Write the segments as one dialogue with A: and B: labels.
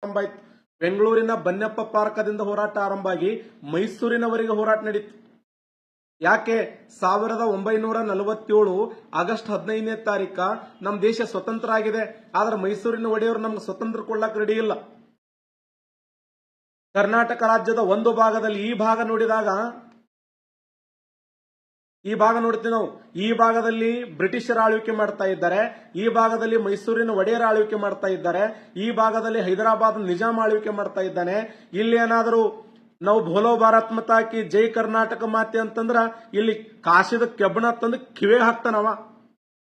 A: ಆರಂಭ ಆಯ್ತು. ಬೆಂಗಳೂರಿನ ಬನ್ನಪ್ಪ ಪಾರ್ಕದಿಂದ ಹೋರಾಟ ಆರಂಭ ಆಗಿ ಮೈಸೂರಿನವರೆಗೆ ಹೋರಾಟ ನಡೀತು. ಯಾಕೆ 1947 ಆಗಸ್ಟ್ 15ನೇ ತಾರೀಕ ನಮ್ಮ ದೇಶ ಸ್ವತಂತ್ರ ಆಗಿದೆ. ಆದ್ರೆ ಮೈಸೂರಿನ ಒಡೆಯವರು ನಮ್ಗೆ ಸ್ವತಂತ್ರ ಕೊಡ್ಲಕ್ ರೆಡಿ ಇಲ್ಲ. ಕರ್ನಾಟಕ ರಾಜ್ಯದ ಒಂದು ಭಾಗದಲ್ಲಿ ಈ ಭಾಗ ನೋಡಿದಾಗ ಈ ಭಾಗ ನೋಡ್ತೀವಿ ನಾವು. ಈ ಭಾಗದಲ್ಲಿ ಬ್ರಿಟಿಷರ ಆಳ್ವಿಕೆ ಮಾಡ್ತಾ ಇದ್ದಾರೆ, ಈ ಭಾಗದಲ್ಲಿ ಮೈಸೂರಿನ ಒಡೆಯರ ಆಳ್ವಿಕೆ ಮಾಡ್ತಾ ಇದ್ದಾರೆ, ಈ ಭಾಗದಲ್ಲಿ ಹೈದರಾಬಾದ್ ನಿಜಾಂ ಆಳ್ವಿಕೆ ಮಾಡ್ತಾ ಇದ್ದಾನೆ. ಇಲ್ಲಿ ಏನಾದರೂ ನಾವು ಭೋಲೋ ಭಾರತ್ ಮತ ಹಾಕಿ ಜೈ ಕರ್ನಾಟಕ ಮಾತೆ ಅಂತಂದ್ರ ಇಲ್ಲಿ ಕಾಶಿದ ಕೆಬ್ಬಣ ತಂದು ಕಿವೆ ಹಾಕ್ತಾನವ.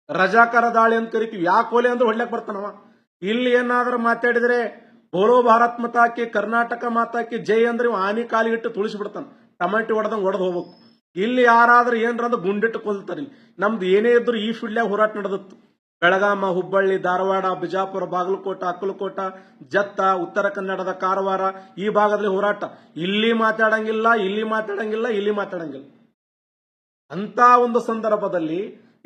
A: ರಜಾಕಾರ ದಾಳಿ ಅಂತ ಕರಿತೀವಿ. ಯಾಕೋಲೆ ಅಂದ್ರೆ ಹೊಡ್ಲಕ್ ಬರ್ತಾನವ. ಇಲ್ಲಿ ಏನಾದ್ರೂ ಮಾತಾಡಿದ್ರೆ ಭೋಲೋ ಭಾರತ್ ಮತ ಹಾಕಿ ಕರ್ನಾಟಕ ಮಾತಾಕಿ ಜೈ ಅಂದ್ರೆ ಆನಿ ಕಾಲಿಗಿಟ್ಟು ತುಳಿಸ್ಬಿಡ್ತಾನ. ಟಮಾಟಿ ಹೊಡೆದಂಗ್ ಹೊಡೆದು ಹೋಗ್ಬೇಕು. ಇಲ್ಲಿ ಯಾರಾದ್ರೂ ಏನ್ರಂದ್ರೆ ಗುಂಡಿಟ್ಟು ಕೊಲ್ತಾರೆ. ನಮ್ದು ಏನೇ ಇದ್ರು ಈ ಫೀಲ್ಡ್ನಾಗ ಹೋರಾಟ ನಡೆದಿತ್ತು. ಬೆಳಗಾಮ, ಹುಬ್ಬಳ್ಳಿ, ಧಾರವಾಡ, ಬಿಜಾಪುರ, ಬಾಗಲಕೋಟ, ಅಕ್ಕಲಕೋಟ, ಜತ್ತ, ಉತ್ತರ ಕನ್ನಡದ ಕಾರವಾರ ಈ ಭಾಗದಲ್ಲಿ ಹೋರಾಟ. ಇಲ್ಲಿ ಮಾತಾಡಂಗಿಲ್ಲ, ಇಲ್ಲಿ ಮಾತಾಡಂಗಿಲ್ಲ, ಇಲ್ಲಿ ಮಾತಾಡಂಗಿಲ್ಲ. ಅಂತ ಒಂದು ಸಂದರ್ಭದಲ್ಲಿ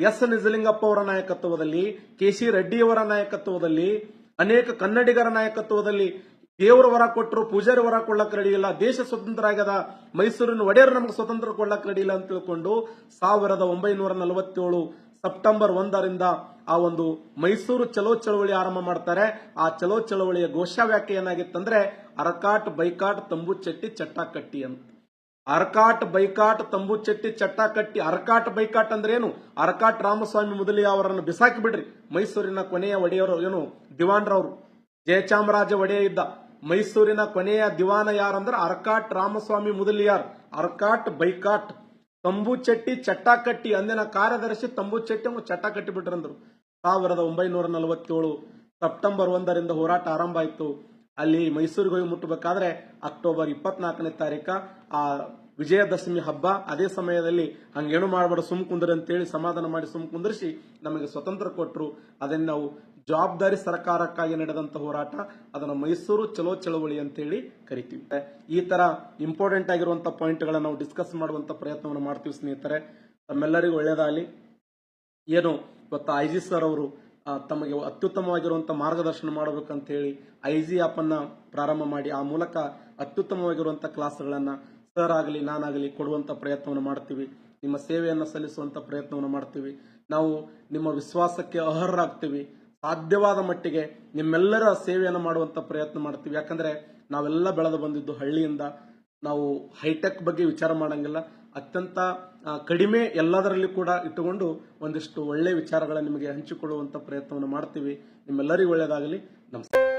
A: ಎಸ್ ನಿಜಲಿಂಗಪ್ಪ ಅವರ ನಾಯಕತ್ವದಲ್ಲಿ, ಕೆ.ಸಿ. ರೆಡ್ಡಿಯವರ ನಾಯಕತ್ವದಲ್ಲಿ, ಅನೇಕ ಕನ್ನಡಿಗರ ನಾಯಕತ್ವದಲ್ಲಿ ದೇವರು ವರ ಕೊಟ್ಟರು, ಪೂಜಾರಿ ವರ ಕೊಡ್ಲಕ್ ರೆಡಿ ಇಲ್ಲ, ದೇಶ ಸ್ವತಂತ್ರ ಆಗ್ಯದ, ಮೈಸೂರಿನ ಒಡೆಯರು ನಮ್ಗೆ ಸ್ವತಂತ್ರ ಕೊಡ್ಲಕ್ ರೆಡಿ ಇಲ್ಲ ಅಂತ ತಿಳ್ಕೊಂಡು 1947 ಸೆಪ್ಟೆಂಬರ್ 1ರಿಂದ ಆ ಒಂದು ಮೈಸೂರು ಚಲೋ ಚಳವಳಿ ಆರಂಭ ಮಾಡ್ತಾರೆ. ಆ ಚಲೋ ಚಳವಳಿಯ ಘೋಷವಾಕ್ಯ ಏನಾಗಿತ್ತಂದ್ರೆ ಅರಕಾಟ್ ಬೈಕಾಟ್ ತಂಬುಚೆಟ್ಟಿ ಚಟ್ಟಾಕಟ್ಟಿ ಅಂತ. ಅರಕಾಟ್ ಬೈಕಾಟ್ ತಂಬುಚೆಟ್ಟಿ ಚಟ್ಟಾಕಟ್ಟಿ. ಅರಕಾಟ್ ಬೈಕಾಟ್ ಅಂದ್ರೆ ಏನು? ಅರಕಾಟ್ ರಾಮಸ್ವಾಮಿ ಮುದಲಿಯ ಅವರನ್ನು ಬಿಸಾಕಿ ಬಿಡ್ರಿ. ಮೈಸೂರಿನ ಕೊನೆಯ ಒಡೆಯರು ಏನು ದಿವಾನ್ರವರು, ಜಯಚಾಮರಾಜ ಒಡೆಯ ಇದ್ದ. ಮೈಸೂರಿನ ಕೊನೆಯ ದಿವಾನ ಯಾರಂದ್ರೆ ಅರಕಾಟ್ ರಾಮಸ್ವಾಮಿ ಮುದಲಿಯಾರ್. ಅರಕಾಟ್ ಬೈಕಾಟ್ ತಂಬುಚೆಟ್ಟಿ ಚಟ್ಟಾಕಟ್ಟಿ ಅಂದಿನ ಕಾರ್ಯದರ್ಶಿ ತಂಬುಚೆಟ್ಟಿ ಚಟ್ಟಾಕಟ್ಟಿ ಬಿಟ್ರಂದ್ರು. 1947 ಸೆಪ್ಟೆಂಬರ್ 1ರಿಂದ ಹೋರಾಟ ಆರಂಭ ಆಯ್ತು. ಅಲ್ಲಿ ಮೈಸೂರಿಗೆ ಹೋಗಿ ಮುಟ್ಟಬೇಕಾದ್ರೆ ಅಕ್ಟೋಬರ್ 24ನೇ ತಾರೀಕ ಆ ವಿಜಯದಶಮಿ ಹಬ್ಬ. ಅದೇ ಸಮಯದಲ್ಲಿ ಹಂಗೇನು ಮಾಡಬೇಡ ಸುಮ್ ಕುಂದ್ರಿ ಅಂತೇಳಿ ಸಮಾಧಾನ ಮಾಡಿ ಸುಮ್ ಕುಂದ್ರಿಸಿ ನಮಗೆ ಸ್ವತಂತ್ರ ಕೊಟ್ಟರು. ಅದನ್ನ ನಾವು ಜವಾಬ್ದಾರಿ ಸರ್ಕಾರಕ್ಕಾಗಿ ನಡೆದಂತ ಹೋರಾಟ, ಅದನ್ನ ಮೈಸೂರು ಚಲೋ ಚಳವಳಿ ಅಂತೇಳಿ ಕರಿತೀವಿ. ಈ ತರ ಇಂಪಾರ್ಟೆಂಟ್ ಆಗಿರುವಂತಹ ಪಾಯಿಂಟ್ ಗಳನ್ನ ನಾವು ಡಿಸ್ಕಸ್ ಮಾಡುವಂತ ಪ್ರಯತ್ನವನ್ನು ಮಾಡ್ತೀವಿ ಸ್ನೇಹಿತರೆ. ತಮ್ಮೆಲ್ಲರಿಗೂ ಒಳ್ಳೆಯದಾಗಲಿ. ಏನು ಇವತ್ತು ಐಜಿ ಸರ್ ಅವರು ತಮಗೆ ಅತ್ಯುತ್ತಮವಾಗಿರುವಂತಹ ಮಾರ್ಗದರ್ಶನ ಮಾಡಬೇಕಂತ ಹೇಳಿ ಐಜಿ ಆಪ್ ಅನ್ನ ಪ್ರಾರಂಭ ಮಾಡಿ ಆ ಮೂಲಕ ಅತ್ಯುತ್ತಮವಾಗಿರುವಂತಹ ಕ್ಲಾಸ್ಗಳನ್ನ ಸರ್ ಆಗಲಿ ನಾನಾಗಲಿ ಕೊಡುವಂತ ಪ್ರಯತ್ನವನ್ನು ಮಾಡ್ತೀವಿ. ನಿಮ್ಮ ಸೇವೆಯನ್ನು ಸಲ್ಲಿಸುವಂತ ಪ್ರಯತ್ನವನ್ನು ಮಾಡ್ತೀವಿ. ನಾವು ನಿಮ್ಮ ವಿಶ್ವಾಸಕ್ಕೆ ಅರ್ಹರಾಗ್ತೀವಿ. ಸಾಧ್ಯವಾದ ಮಟ್ಟಿಗೆ ನಿಮ್ಮೆಲ್ಲರ ಸೇವೆಯನ್ನು ಮಾಡುವಂತ ಪ್ರಯತ್ನ ಮಾಡ್ತೀವಿ. ಯಾಕಂದ್ರೆ ನಾವೆಲ್ಲ ಬೆಳೆದು ಬಂದಿದ್ದು ಹಳ್ಳಿಯಿಂದ. ನಾವು ಹೈಟೆಕ್ ಬಗ್ಗೆ ವಿಚಾರ ಮಾಡಂಗಿಲ್ಲ. ಅತ್ಯಂತ ಕಡಿಮೆ ಎಲ್ಲದರಲ್ಲಿ ಕೂಡ ಇಟ್ಟುಕೊಂಡು ಒಂದಿಷ್ಟು ಒಳ್ಳೆ ವಿಚಾರಗಳನ್ನು ನಿಮಗೆ ಹಂಚಿಕೊಳ್ಳುವಂತ ಪ್ರಯತ್ನವನ್ನು ಮಾಡ್ತೀವಿ. ನಿಮ್ಮೆಲ್ಲರಿಗೂ ಒಳ್ಳೆಯದಾಗಲಿ. ನಮಸ್ಕಾರ.